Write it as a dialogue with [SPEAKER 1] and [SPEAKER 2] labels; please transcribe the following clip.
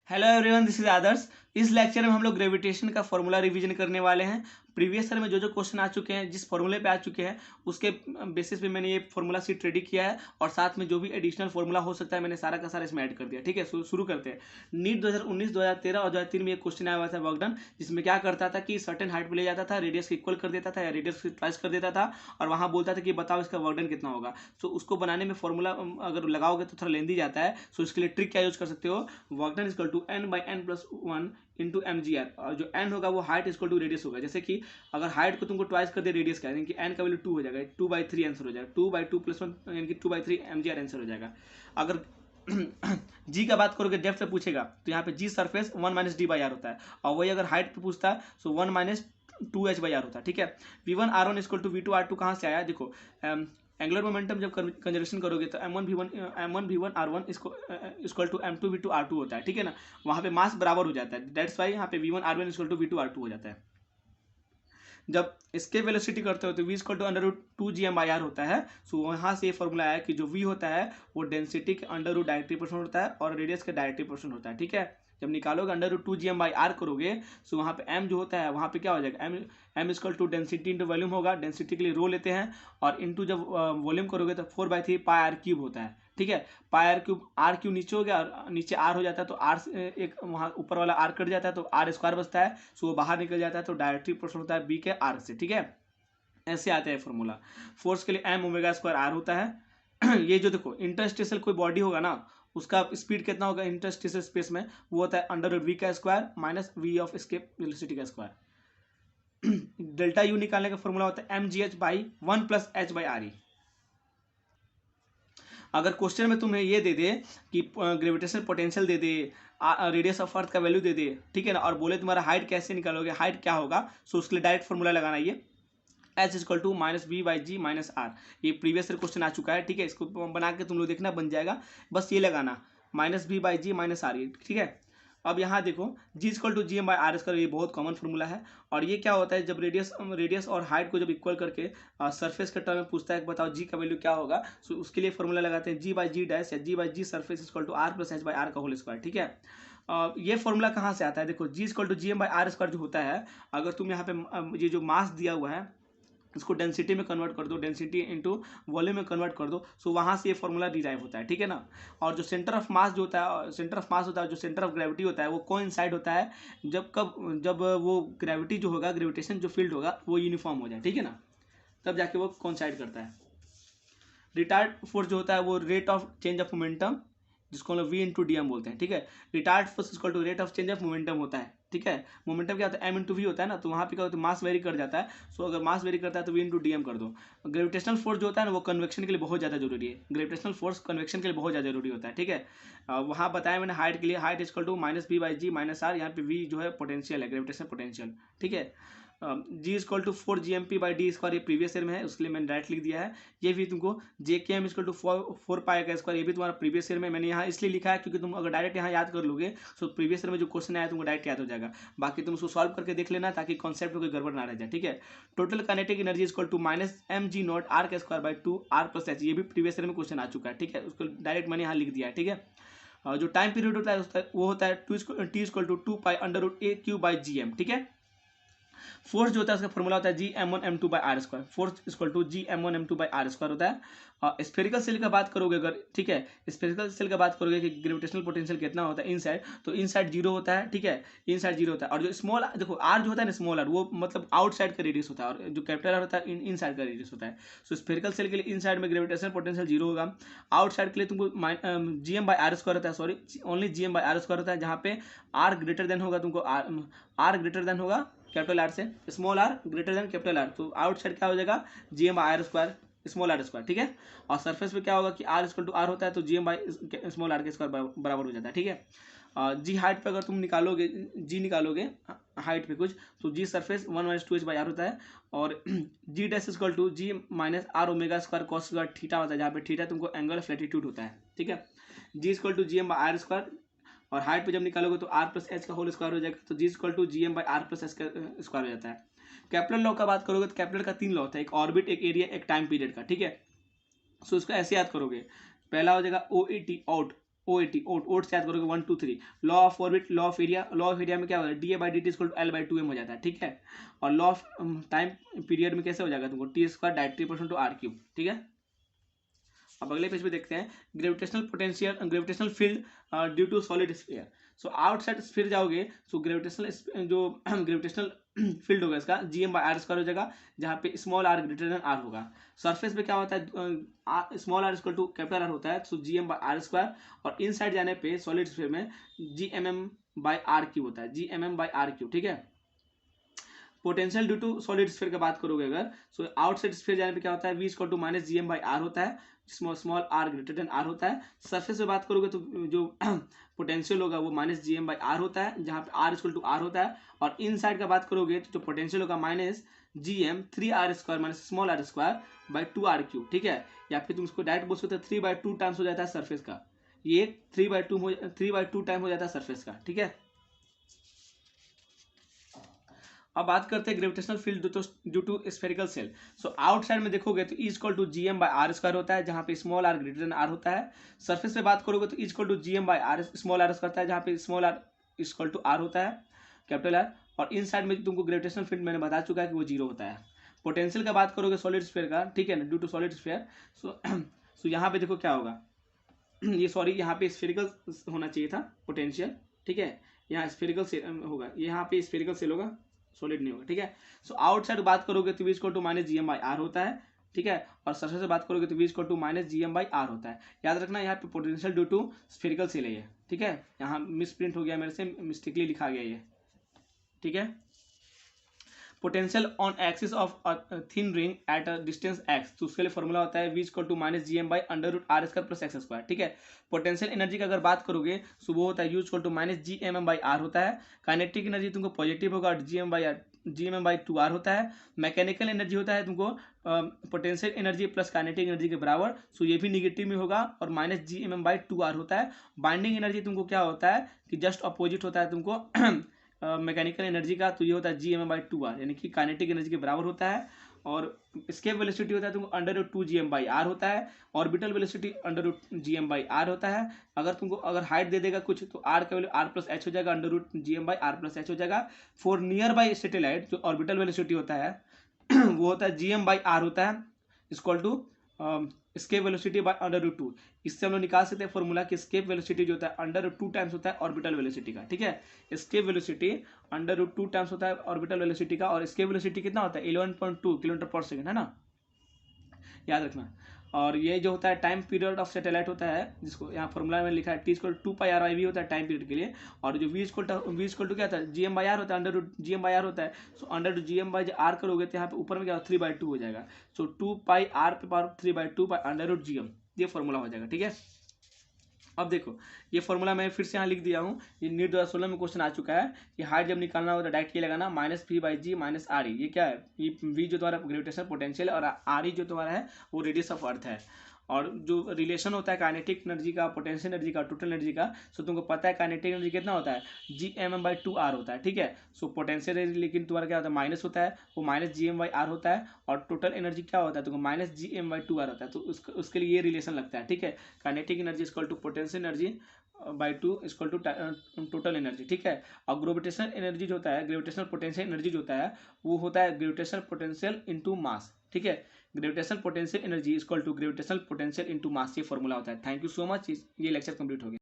[SPEAKER 1] Hello everyone, this is आदर्श। इस lecture में हम लोग ग्रेविटेशन का फॉर्मूला रिवीजन करने वाले हैं। प्रीवियस ईयर में जो क्वेश्चन आ चुके हैं, जिस फॉर्मूले पे आ चुके हैं, उसके बेसिस पे मैंने ये फॉर्मूला शीट रेडी किया है और साथ में जो भी एडिशनल फॉर्मूला हो सकता है मैंने सारा का सारा इसमें ऐड कर दिया। ठीक है, शुरू करते हैं। नीट 2019, 2013 और 2003 में एक क्वेश्चन आया हुआ था वर्क डन, जिसमें क्या करता था कि सर्टेन हाइट पे ले जाता था, रेडियस इक्वल कर देता था या रेडियस ट्वाइस कर देता था और वहाँ बोलता था कि बताओ इसका वर्क डन कितना होगा। सो उसको बनाने में फॉर्मूला अगर लगाओगे तो थोड़ा लेंदी जाता है। सो इसके लिए ट्रिक क्या यूज कर सकते हो, work done equal to n by n plus 1 into M G R, और जो n होगा वो हाइट इक्वल टू रेडियस होगा। जैसे कि अगर हाइट को तुमको ट्वाइस कर दे रेडियस का, यानी कि n का वैल्यू 2 हो जाएगा, 2/3 आंसर हो जाएगा, 2/2 प्लस 1 यानी कि 2/3 एम जी आर आंसर हो जाएगा। अगर जी का बात करोगे, डेप्थ से पूछेगा तो यहाँ पे G surface 1 minus D by R होता है, और वही अगर हाइट पे पूछता है सो 1 माइनस 2h बाई आर होता है। ठीक है, V1 R1 equal to V2 R2 कहाँ से आया, देखो एंगुलर मोमेंटम जब कंजर्वेशन करोगे तो M1 V1 R1 equal to M2 V2 R2 होता है। ठीक है ना, वहाँ पे मास बराबर हो जाता है, दैट्स वाई यहाँ पे V1 R1 equal to V2 R2 हो जाता है। जब इसके वेलोसिटी करते हो तो v equal to under root 2gm/r होता है। सो वहाँ से ये फॉर्मूला आया कि जो v होता है वो डेंसिटी के अंडर रूट डायरेक्टिव परसेंट होता है और रेडियस के डायरेक्टिव परसेंट होता है। ठीक है, जब निकालोगे अंडर रूट 2gm/r करोगे सो वहाँ पे m जो होता है वहाँ पे क्या हो जाएगा, m equal to density into volume होगा। डेंसिटी के लिए रो लेते हैं और इंटू जब वॉल्यूम करोगे तो 4/3 पाई आर क्यूब होता है। ठीक है, पाई आर क्यूब नीचे हो गया और नीचे आर हो जाता है तो आर एक वहाँ ऊपर वाला आर कट जाता है तो आर स्क्वायर बचता है। सो वो बाहर निकल जाता है तो डायरेक्टिव परसेंट होता है बी के आर से। ठीक है, ऐसे आता है फॉर्मूला। फोर्स के लिए एम ओमेगा स्क्वायर आर होता है। ये जो देखो इंटरस्टेशियल कोई बॉडी होगा ना, उसका स्पीड कितना होगा इंटरस्टेशियल स्पेस में, वो होता है अंडर रूट वी का square minus V of escape velocity का स्क्वायर। डेल्टा यू निकालने का फॉर्मूला होता है mgh/1 प्लस h/re। अगर क्वेश्चन में तुम्हें ये दे दे कि gravitational potential they they, radius of earth का वैल्यू दे दे, ठीक है ना, और बोले तुम्हारा हाइट कैसे निकालोगे, हाइट क्या होगा, सो उसके लिए डायरेक्ट फॉर्मूला लगाना ये H equal to minus B by G minus R. ये प्रीवियस ईयर क्वेश्चन आ चुका है। ठीक है, इसको बना के तुम लोग देखना, बन जाएगा। बस ये लगाना minus B by G minus R, ये ठीक है। अब यहाँ देखो G equal to G M by R square, ये बहुत कॉमन फॉर्मूला है। और ये क्या होता है, जब रेडियस और हाइट को जब इक्वल करके सरफेस के टर्म में पूछता है कि बताओ जी का वैल्यू क्या होगा, सो उसके लिए फॉर्मूला लगाते हैं जी बाई जी डैश या G by G surface equal to R plus H by R का होल स्क्वायर। ठीक है, ये फॉर्मूला कहाँ से आता है, देखो G equal to G M by R square जो होता है, अगर तुम यहाँ पे ये जो मास दिया हुआ है इसको डेंसिटी में कन्वर्ट कर दो, डेंसिटी इंटू वॉल्यूम में कन्वर्ट कर दो, सो वहाँ से ये फॉर्मूला डिराइव होता है। ठीक है ना, और जो सेंटर ऑफ मास जो होता है, सेंटर ऑफ मास होता है, जो सेंटर ऑफ ग्रेविटी होता है वो कोइंसाइड होता है जब वो ग्रेविटी जो होगा, ग्रेविटेशन जो फील्ड होगा वो यूनिफॉर्म हो जाए। ठीक है ना, तब जाके वो कोइंसाइड करता है। रिटार्ड फोर्स जो होता है वो rate of change of momentum, जिसको हम लोग वी इंटू डी एम बोलते हैं। ठीक है, retard force equal to rate of change of momentum होता है। ठीक है, मोमेंटम क्या होता है, एम इंटू वी होता है ना, तो वहाँ पे क्या होता है मास वेरी कर जाता है। सो अगर मास वेरी करता है तो वी इंटू डी एम कर दो। ग्रेविटेशनल फोर्स जो होता है ना वो कन्वेक्शन के लिए बहुत ज़्यादा जरूरी है। ग्रेविटेशनल फोर्स कन्वेक्शन के लिए बहुत ज़्यादा जरूरी होता है। ठीक है, वहाँ बताया मैंने हाइट के लिए, height equal to minus B by G minus R, यहाँ पे वी जो है पोटेंशियल है, ग्रेविटेशनल पोटेंशियल। ठीक है, जी equal to 4gmp by D square, ये प्रीवियस ईयर में है, उसके लिए मैंने डायरेक्ट लिख दिया है। ये भी तुमको जे के एम इक्वल टू 4 पाई का स्क्वायर, ये भी तुम्हारा प्रीवियस ईयर में मैंने यहाँ इसलिए लिखा है क्योंकि तुम अगर डायरेक्ट यहाँ याद कर लोगे तो प्रीवियस ईयर में जो क्वेश्चन आया तुमको डायरेक्ट याद हो जाएगा। बाकी तुम उसको सॉल्व करके देख लेना ताकि कॉन्सेप्ट में कोई गड़बड़ ना रह जाए। ठीक है, total kinetic energy equal to minus M G not R का square by 2 R plus H, ये भी प्रीवियस ईयर में क्वेश्चन आ चुका है। ठीक है, उसको डायरेक्ट मैंने यहाँ लिख दिया है। ठीक है, जो टाइम पीरियड होता है वो होता है T equal to 2 pi under root A Q by G M. ठीक है, फोर्स जो होता है उसका फॉर्मूला होता है G M one M two by R square, force equal to G M one M two by R square होता है। स्फेरिकल सेल का बात करोगे अगर, ठीक है, स्फेरिकल सेल का बात करोगे कि ग्रेविटेशनल पोटेंशियल कितना होता है इनसाइड, तो इनसाइड जीरो होता है। ठीक है, इनसाइड जीरो होता है, और जो स्मॉल देखो आर जो होता है ना, स्मॉल आर वो मतलब आउटसाइड का रेडियस होता है, और जो कैपिटल आर होता है इनसाइड का रेडियस होता है। सो स्फेरिकल सेल के लिए इनसाइड में ग्रेविटेशनल पोटेंशियल जीरो होगा, आउटसाइड के लिए तुमको G M by R square होता है, sorry only G M by R square होता है, जहाँ पे आर ग्रेटर देन होगा, तुमको आर ग्रेटर देन होगा कैपिटल आर से, small R greater than capital R, तो आउटसाइड क्या हो जाएगा G M by R square small R square. ठीक है, और सरफेस पे क्या होगा कि आर इक्वल टू आर होता है तो G M by small R के स्क्वायर बराबर हो जाता है। ठीक है, जी हाइट पे अगर तुम निकालोगे, जी निकालोगे हाइट पे कुछ, तो G surface 1 minus 2h by R होता है, और G dash equal to G minus R omega square cos square theta होता है, जहाँ पे थीटा तुमको एंगल ऑफ लैटिट्यूड होता है। ठीक है, जी equal to G M by R square, और हाइट पे जब निकालोगे तो आर प्लस एच का होल स्क्वायर हो जाएगा, तो g equal to G M by R plus h का स्क्वायर हो जाता है। कैप्लर लॉ का बात करोगे तो कैप्लर का 3 लॉ होता है, एक ऑर्बिट, एक एरिया, एक टाइम पीरियड का। ठीक है, सो इसको ऐसे याद करोगे, पहला हो जाएगा ओ ए टी आउट, OAT ओट से याद करोगे 1 2 3। Law of orbit, law of area, law of area में क्या होगा, DA/dt इक्वल टू L/2m हो जाता है, ठीक है। और लॉ ऑफ टाइम पीरियड में कैसे हो जाएगा तुमको, T² directly to R cube, ठीक है। अब अगले पेज पे देखते हैं gravitational potential, gravitational field due to solid sphere. So outside sphere जाओगे, सो ग्रेविटेशनल जो ग्रेविटेशनल फील्ड होगा इसका Gm/r² हो जाएगा, जहाँ पे small r greater than r होगा। सरफेस पे क्या होता है, small r equal to capital R होता है, सो Gm/r²। और इन साइड जाने पे सॉलिड स्फीयर में Gmm/r³ होता है, Gmm/r³, ठीक है। Potential due to solid sphere की बात करोगे अगर, सो आउटसाइड स्फीयर जाने पे क्या होता है, V इक्वल टू -Gm/r होता है, small r greater than r होता है। सरफेस पे बात करोगे तो जो पोटेंशियल होगा वो -Gm/r होता है, जहाँ पे r इक्वल टू r होता है। और इन साइड का बात करोगे तो जो पोटेंशियल होगा -Gm3r² स्मॉल r² 2r³, ठीक है। या फिर तुम इसको डायरेक्ट बोल सकते हो 3/2 टाइम्स हो जाता है सरफेस का, ये 3/2 टाइम हो जाता है सरफेस का, ठीक है। अब बात करते हैं gravitational field due to spherical shell. So outside में देखोगे तो G=Gm/r² होता है, जहाँ पे small r greater than r होता है। सरफेस पे बात करोगे तो G=Gm/r स्मॉल r होता है, जहाँ पे small r equal to r होता है, कैपिटल R। और इन साइड में तुमको ग्रेविटेशनल फील्ड मैंने बता चुका है कि वो 0 होता है। पोटेंशियल का बात करोगे सॉलिड स्फीयर का, ठीक है ना, ड्यू टू सॉलिड स्फीयर। सो यहाँ पे देखो क्या होगा, ये सॉरी यहाँ पे स्फेरिकल होना चाहिए था पोटेंशियल, ठीक है। यहाँ स्फेरिकल सेल होगा, यहाँ पे स्फेरिकल सेल होगा, सॉलिड नहीं होगा, ठीक है। सो आउटसाइड बात करोगे तो V इक्वल टू -Gm/r होता है, ठीक है। और सरफेस से बात करोगे तो V इक्वल टू -Gm/r होता है। याद रखना यहाँ पे potential due to spherical shell है ये, ठीक है। यहाँ मिस प्रिंट हो गया मेरे से, मिस्टेकली लिखा गया ये, ठीक है। Potential on axis of thin ring at a distance x, तो उसके लिए फॉर्मूला होता है V equal to -Gm/√r² + x², ठीक है। पोटेंशियल एनर्जी की अगर बात करोगे तो वो होता है U इक्वल टू -Gmm/r होता है। काइनेटिक एनर्जी तुमको पॉजिटिव होगा, Gmm/2r होता है। मैकेनिकल एनर्जी होता है तुमको potential energy plus kinetic energy के बराबर, सो ये भी निगेटिव में होगा और -Gmm/2r होता है। बाइंडिंग एनर्जी तुमको क्या होता है कि जस्ट अपोजिट होता है तुमको मैकेनिकल एनर्जी का, तो ये होता है Gmm/2r, यानी कि काइनेटिक एनर्जी के बराबर होता है। और एस्केप वेलोसिटी होता है तुमको √2Gm/r होता है। ऑर्बिटल वेलोसिटी √Gm/r होता है। अगर हाइट दे देगा कुछ तो r का वैल्यू r+h हो जाएगा, √Gm/r+h हो जाएगा। फॉर नियर बाई सैटेलाइट जो ऑर्बिटल वेलोसिटी होता है वो होता है Gm/r होता है, equal to escape velocity by √2। इससे हम लोग निकाल सकते हैं फॉर्मूला कि स्केप वेलोसिटी जो होता है √2 टाइम्स होता है ऑर्बिटल वेलोसिटी का, ठीक है। स्केप वेलोसिटी √2 टाइम्स होता है ऑर्बिटल वेलोसिटी का, और स्केप वेलोसिटी कितना होता है 11.2 किलोमीटर/सेकंड, है ना, याद रखना। और ये जो होता है टाइम पीरियड ऑफ सैटेलाइट होता है, जिसको यहाँ फॉर्मूला में लिखा है T इक्वल टू πr/v होता है टाइम पीरियड के लिए। और जो V इक्वल टू क्या होता है Gm/r होता है, √Gm/r होता है। सो √Gm/r करोगे तो यहाँ पे ऊपर में क्या 3/2 हो जाएगा। सो 2πr पे पावर 3/2 √Gm, ये फॉर्मूला हो जाएगा, ठीक है। अब देखो ये फॉर्मूला मैं फिर से यहाँ लिख दिया हूँ, ये नीट 2016 में क्वेश्चन आ चुका है कि हाइट जब निकालना हो तो डायरेक्ट ये लगाना -v/g - re। ये क्या है, ये v जो तुम्हारा ग्रेविटेशनल पोटेंशियल और re जो तुम्हारा है वो रेडियस ऑफ अर्थ है। और जो रिलेशन होता है काइनेटिक एनर्जी का, पोटेंशियल एनर्जी का, टोटल एनर्जी का, सो तुमको पता है काइनेटिक एनर्जी कितना होता है Gmm/2r होता है, ठीक है। सो पोटेंशियल एनर्जी लेकिन तुम्हारा क्या होता है माइनस होता है, वो -Gm/r होता है। और टोटल एनर्जी क्या होता है तुमको -Gm/2r होता है, तो उसके लिए ये रिलेशन लगता है, ठीक है। Kinetic energy equal to potential energy by 2 equal to total energy, ठीक है। और ग्रेविटेशनल एनर्जी जो होता है, ग्रेविटेशनल पोटेंशियल एनर्जी जो होता है वो होता है ग्रेविटेशनल पोटेंशियल इंटू मास, ठीक है। Gravitational potential energy equal to gravitational potential into mass, ये फॉर्मूला होता है। थैंक यू सो मच, ये लेक्चर कंप्लीट हो गया।